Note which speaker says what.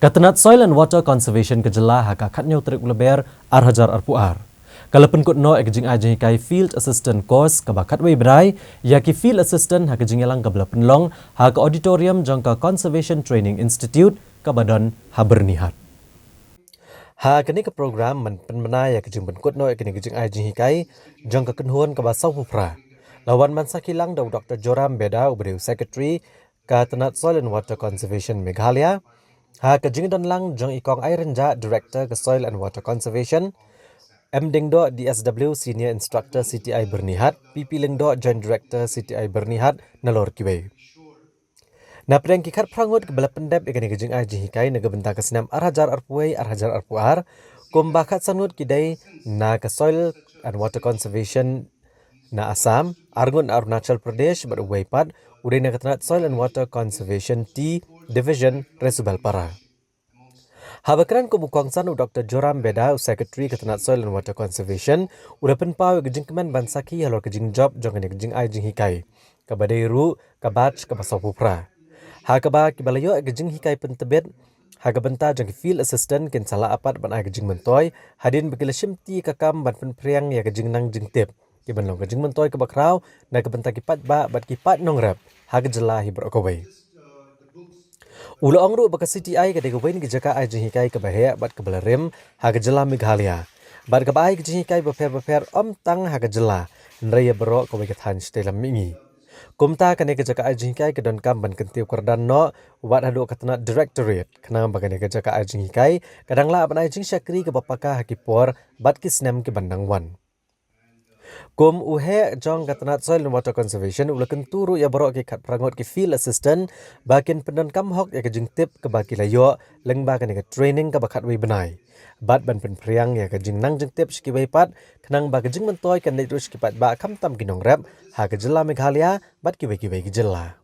Speaker 1: Katanat Soil and Water Conservation kejela haka katnyo trik leber arhajar arpuar. Kalapan kutno ekjing ajing kai Field Assistant Course kabakat wei berai, yaki Field Assistant haka jingelang kabla penlong haka auditorium jangka Conservation Training Institute kabadan habernihat. Ha kini ke program penmena ya kejing kutno ekini kejing ajing kai jangka kenhuan kabasau pupra. Lawan mansa kilang daw Dr. Joram Beda uberiu Secretary Katanat Soil and Water Conservation Meghalaya. Ha kejing dan lang jang ikong Airenja Director ke Soil and Water Conservation, M Dingdo DSW Senior Instructor CTI Bernihat, PP Lingdo Joint Director CTI Bernihat nalor kiwe. Na preng kikat prangut ke bala pendep ikani kejing aji hikai naga bentang ke senam arhajar arpuai arhajar arpuar kumbakat sanut kidai na ke Soil and Water Conservation na Assam, Argun Arunachal Pradesh berwaipat udai na Katanat Soil and Water Conservation T Division Resubal Para. Habakran ko mukongsan u Dr. Joram Beda, Secretary Katanat Soil and Water Conservation, udah penpau kejing keman bansaki halor kejing job jangan kejing ai jing hikai. Kabadai ru, kabach, kabasopupra. Hakaba kibalayo kejing hikai pentebet, hagabenta jang Field Assistant kin salah apat ban ai kejing mentoy, hadin begilasimti kakam ban penpriang ya kejing nang jing tip. Kiban long kejing mentoy kebakrau, na kebenta kipat ba bat kipat nongrap, hagajela hibrokowai. Ula ongru baka CTI ke degobain ke jaka ai jinghikai ke bahaya bat ke belarim haga jela Meghalaya. Bat ke bai ke jinghikai beper om tang haga jela. Nraya bero ke wiket han stelam mingi. Kumta kene ke jaka ai jinghikai ke don kam ban kentiu kerdan no wat hadu Katanat Directorate. Kenang bagane ke jaka ai jinghikai kadang la ban ai jing syakri ke bapaka hakipor bat kisnem ke bandang wan. Kum uhe jong Katanat Soil and Water Conservation ulakan turu ya borok ke kat prangot ke Field Assistant bakin pendon kam hok ya kejing tip ke baki layo leng bakan ke training ke bakat wei benai bat ban pen priang ya kejing nang jeng tip ski wei pat kenang ba kejing mentoy kan dai terus kipat ba kam tam kinong rap ha ke jela Meghalaya bat ki wei ki jela.